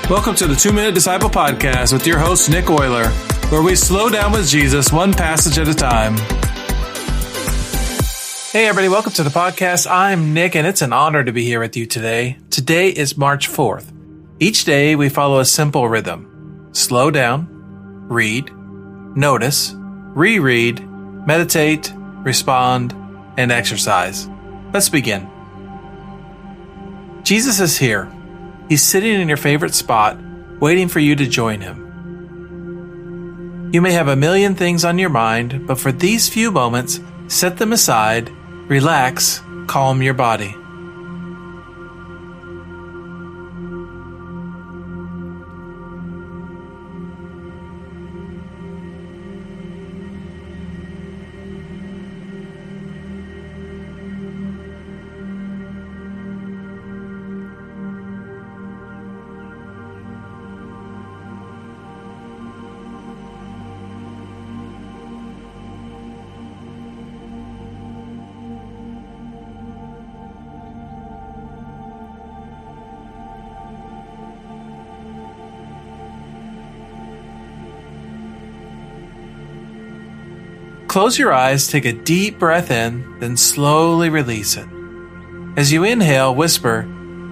Welcome to the 2-Minute Disciple Podcast with your host, Nick Euler, where we slow down with Jesus one passage at a time. Hey everybody, welcome to the podcast. I'm Nick, and it's an honor to be here with you today. Today is March 4th. Each day we follow a simple rhythm. Slow down, read, notice, reread, meditate, respond, and exercise. Let's begin. Jesus is here. He's sitting in your favorite spot, waiting for you to join him. You may have a million things on your mind, but for these few moments, set them aside, relax, calm your body. Close your eyes, take a deep breath in, then slowly release it. As you inhale, whisper,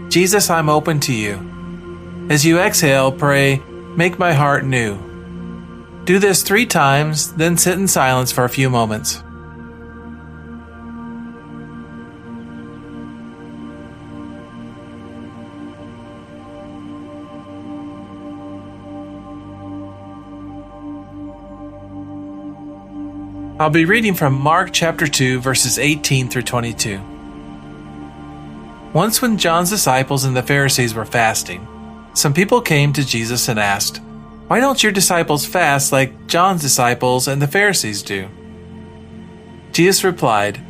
"Jesus, I'm open to you." As you exhale, pray, "Make my heart new." Do this 3 times, then sit in silence for a few moments. I'll be reading from Mark chapter 2, verses 18 through 22. Once when John's disciples and the Pharisees were fasting, some people came to Jesus and asked, "Why don't your disciples fast like John's disciples and the Pharisees do?" Jesus replied,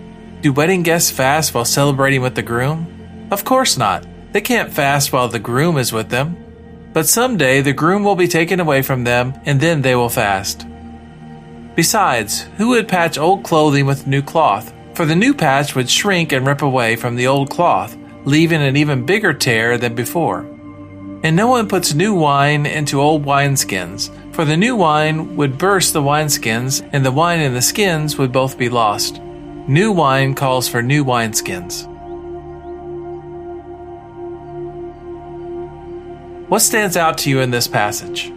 "Do wedding guests fast while celebrating with the groom? Of course not. They can't fast while the groom is with them. But someday the groom will be taken away from them, and then they will fast. Besides, who would patch old clothing with new cloth? For the new patch would shrink and rip away from the old cloth, leaving an even bigger tear than before. And no one puts new wine into old wineskins, for the new wine would burst the wineskins, and the wine and the skins would both be lost. New wine calls for new wineskins." What stands out to you in this passage?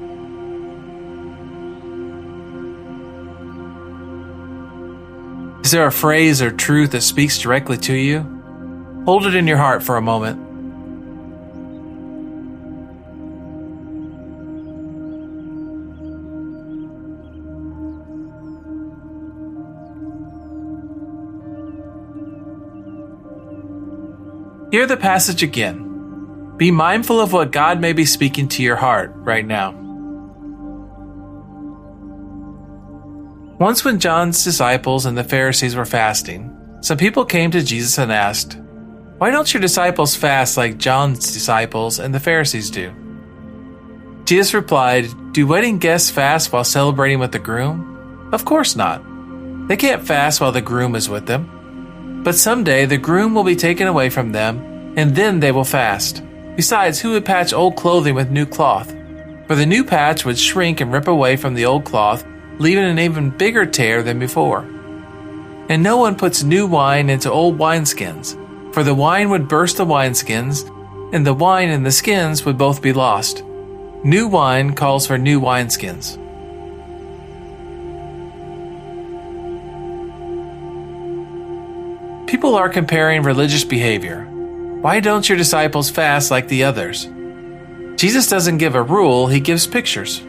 Is there a phrase or truth that speaks directly to you? Hold it in your heart for a moment. Hear the passage again. Be mindful of what God may be speaking to your heart right now. Once when John's disciples and the Pharisees were fasting, some people came to Jesus and asked, "Why don't your disciples fast like John's disciples and the Pharisees do?" Jesus replied, "Do wedding guests fast while celebrating with the groom? Of course not. They can't fast while the groom is with them. But someday the groom will be taken away from them, and then they will fast. Besides, who would patch old clothing with new cloth? For the new patch would shrink and rip away from the old cloth, leaving an even bigger tear than before. And no one puts new wine into old wineskins, for the wine would burst the wineskins, and the wine and the skins would both be lost. New wine calls for new wineskins." People are comparing religious behavior. Why don't your disciples fast like the others? Jesus doesn't give a rule, he gives pictures.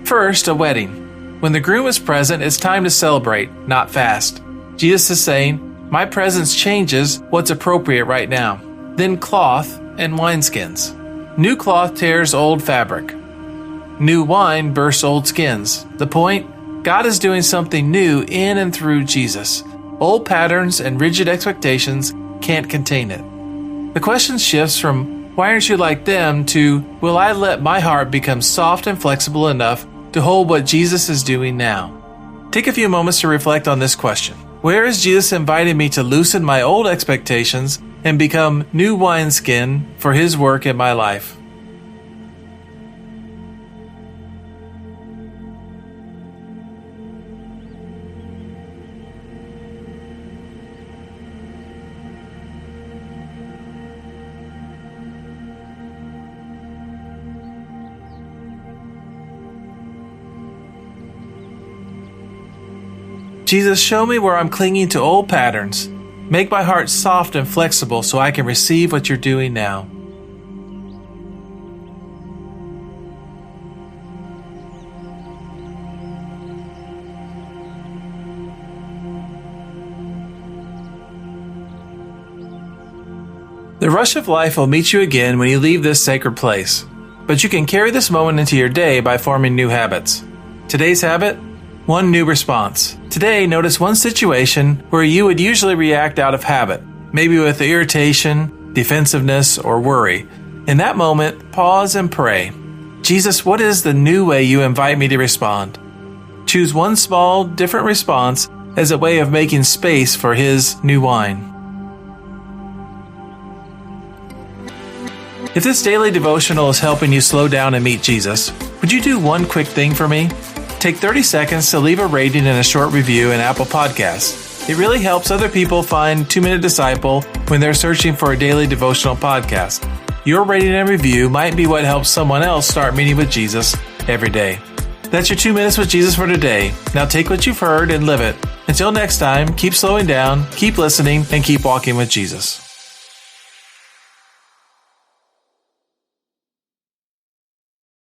First, a wedding. When the groom is present, it's time to celebrate, not fast. Jesus is saying, "My presence changes what's appropriate right now." Then cloth and wineskins. New cloth tears old fabric. New wine bursts old skins. The point? God is doing something new in and through Jesus. Old patterns and rigid expectations can't contain it. The question shifts from, "Why aren't you like them?" to, "Will I let my heart become soft and flexible enough to hold what Jesus is doing now?" Take a few moments to reflect on this question. Where is Jesus inviting me to loosen my old expectations and become new wineskin for his work in my life? Jesus, show me where I'm clinging to old patterns. Make my heart soft and flexible so I can receive what you're doing now. The rush of life will meet you again when you leave this sacred place. But you can carry this moment into your day by forming new habits. Today's habit? One new response. Today, notice one situation where you would usually react out of habit, maybe with irritation, defensiveness, or worry. In that moment, pause and pray. Jesus, what is the new way you invite me to respond? Choose one small, different response as a way of making space for His new wine. If this daily devotional is helping you slow down and meet Jesus, would you do one quick thing for me? Take 30 seconds to leave a rating and a short review in Apple Podcasts. It really helps other people find 2-Minute Disciple when they're searching for a daily devotional podcast. Your rating and review might be what helps someone else start meeting with Jesus every day. That's your 2 minutes with Jesus for today. Now take what you've heard and live it. Until next time, keep slowing down, keep listening, and keep walking with Jesus.